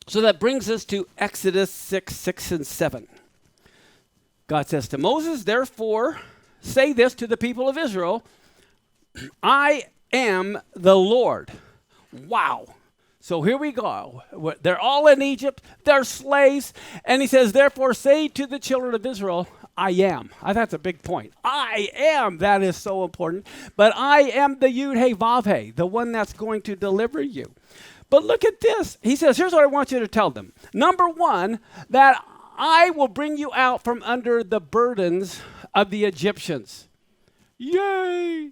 So that brings us to Exodus 6 and 7. God says to Moses, therefore, say this to the people of Israel, I am the Lord. Wow. So here we go. They're all in Egypt. They're slaves. And he says, therefore, say to the children of Israel, I am. That's a big point. I am. That is so important. But I am the Yud-He-Vav-He, the one that's going to deliver you. But look at this. He says, here's what I want you to tell them. Number one, that I will bring you out from under the burdens of the Egyptians. Yay!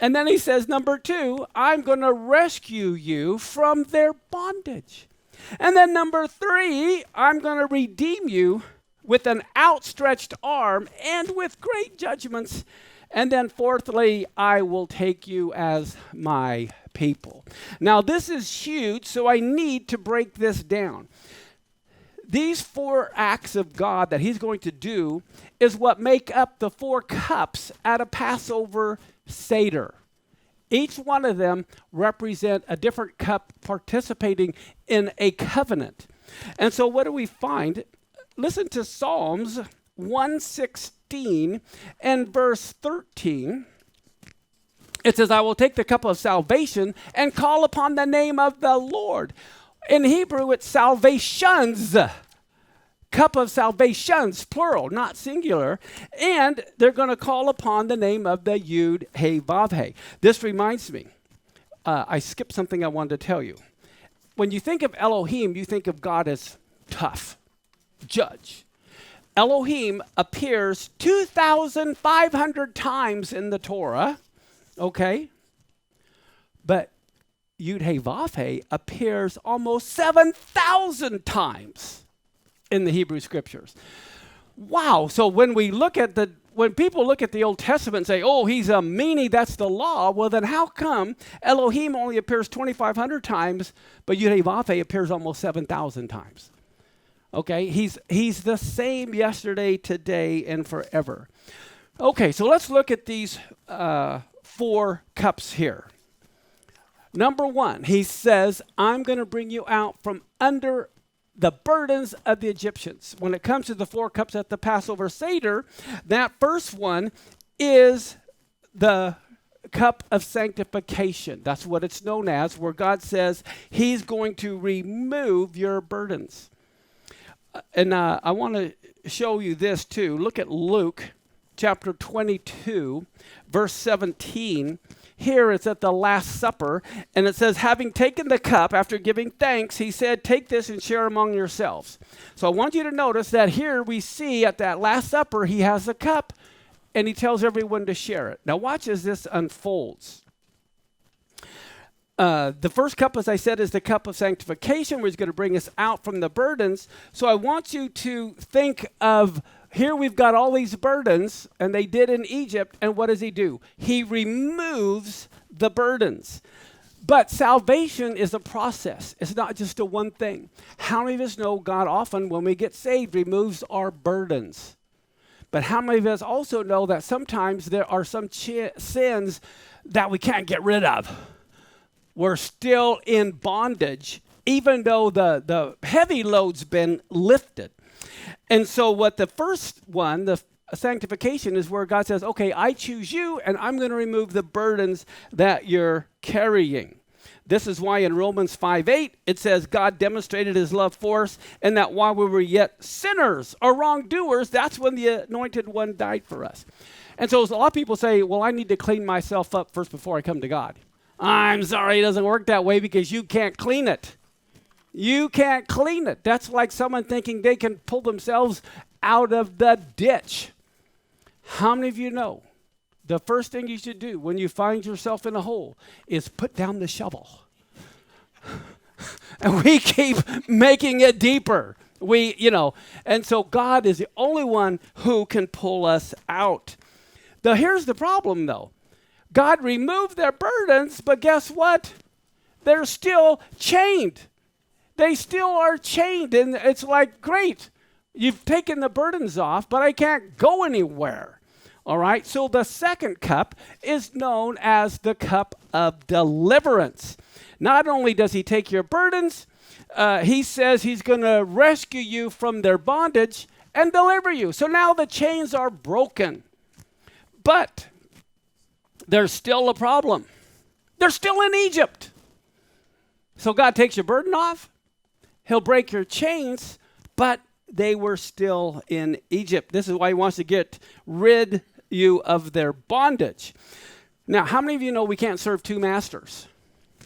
And then he says, number two, I'm going to rescue you from their bondage. And then number three, I'm going to redeem you with an outstretched arm and with great judgments. And then fourthly, I will take you as my people. Now, this is huge, so I need to break this down. These four acts of God that he's going to do is what make up the four cups at a Passover Seder. Each one of them represent a different cup participating in a covenant. And so what do we find? Listen to Psalms 116 and verse 13. It says, I will take the cup of salvation and call upon the name of the Lord. In Hebrew, it's salvations. Cup of salvations, plural, not singular. And they're going to call upon the name of the Yud-He-Vav-He. This reminds me, I skipped something I wanted to tell you. When you think of Elohim, you think of God as tough, judge. Elohim appears 2,500 times in the Torah, okay? But Yud-He-Vav-He appears almost 7,000 times in the Hebrew Scriptures. Wow. So when people look at the Old Testament and say, oh, he's a meanie, that's the law, well, then how come Elohim only appears 2,500 times, but Yud-He-Vav-He appears almost 7,000 times? Okay, he's the same yesterday, today, and forever. Okay, so let's look at these four cups here. Number one, he says, I'm going to bring you out from under the burdens of the Egyptians. When it comes to the four cups at the Passover Seder, that first one is the cup of sanctification. That's what it's known as, where God says he's going to remove your burdens. And I want to show you this too. Look at Luke chapter 22, verse 17. Here it's at the Last Supper, and it says, having taken the cup after giving thanks, he said, take this and share among yourselves. So I want you to notice that here we see at that Last Supper, he has a cup, and he tells everyone to share it. Now watch as this unfolds. The first cup, as I said, is the cup of sanctification, which is going to bring us out from the burdens. So I want you to think of, here we've got all these burdens, and they did in Egypt, and what does he do? He removes the burdens. But salvation is a process. It's not just a one thing. How many of us know God often, when we get saved, removes our burdens? But how many of us also know that sometimes there are some sins that we can't get rid of? We're still in bondage, even though the heavy load's been lifted. And so what the first one, the sanctification, is where God says, okay, I choose you, and I'm going to remove the burdens that you're carrying. This is why in Romans 5:8, it says God demonstrated his love for us, and that while we were yet sinners or wrongdoers, that's when the Anointed One died for us. And so a lot of people say, well, I need to clean myself up first before I come to God. I'm sorry, it doesn't work that way because you can't clean it. You can't clean it. That's like someone thinking they can pull themselves out of the ditch. How many of you know the first thing you should do when you find yourself in a hole is put down the shovel? And we keep making it deeper. And so God is the only one who can pull us out. Now, here's the problem, though. God removed their burdens, but guess what? They're still chained. They still are chained, and it's like, great, you've taken the burdens off, but I can't go anywhere. All right, so the second cup is known as the cup of deliverance. Not only does he take your burdens, he says he's going to rescue you from their bondage and deliver you. So now the chains are broken. But there's still a problem. They're still in Egypt. So God takes your burden off. He'll break your chains, but they were still in Egypt. This is why he wants to get rid you of their bondage. Now, how many of you know we can't serve two masters?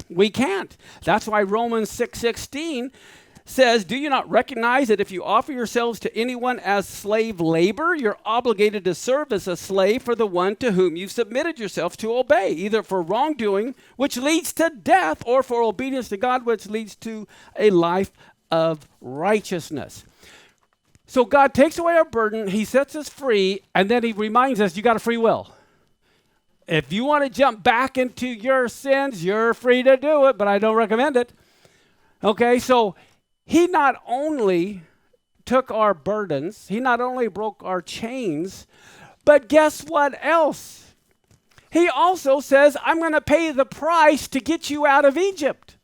We can't. That's why Romans 6:16 says, do you not recognize that if you offer yourselves to anyone as slave labor, you're obligated to serve as a slave for the one to whom you've submitted yourself to obey, either for wrongdoing, which leads to death, or for obedience to God, which leads to a life of righteousness. So God takes away our burden, he sets us free, and then he reminds us you got a free will. If you want to jump back into your sins, you're free to do it, but I don't recommend it. Okay, so he not only took our burdens, he not only broke our chains, but guess what else? He also says, I'm going to pay the price to get you out of Egypt.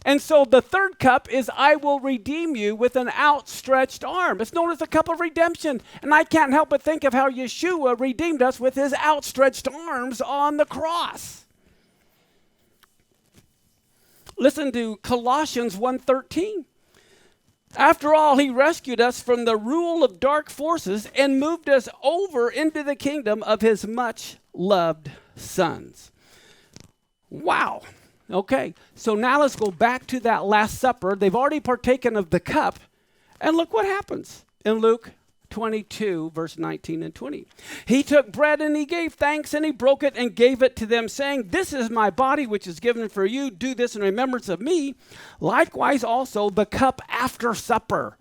And so the third cup is, I will redeem you with an outstretched arm. It's known as the cup of redemption. And I can't help but think of how Yeshua redeemed us with his outstretched arms on the cross. Listen to Colossians 1:13. After all, he rescued us from the rule of dark forces and moved us over into the kingdom of his much loved sons. Wow. Okay, so now let's go back to that Last Supper. They've already partaken of the cup, and look what happens in Luke 22, verse 19 and 20. He took bread and he gave thanks and he broke it and gave it to them, saying, this is my body which is given for you. Do this in remembrance of me. Likewise also the cup after supper.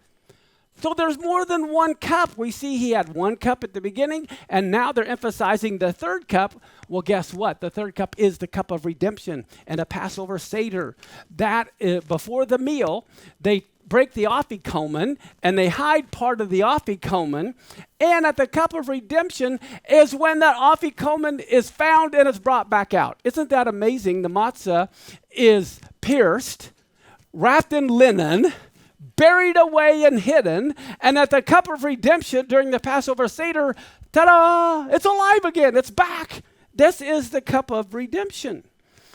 So there's more than one cup. We see he had one cup at the beginning, and now they're emphasizing the third cup. Well, guess what? The third cup is the cup of redemption and a Passover Seder. That before the meal, they break the afikomen, and they hide part of the afikomen. And at the cup of redemption is when that afikomen is found and is brought back out. Isn't that amazing? The matzah is pierced, wrapped in linen, buried away and hidden, and at the cup of redemption during the Passover Seder, ta-da, it's alive again, it's back. This is the cup of redemption.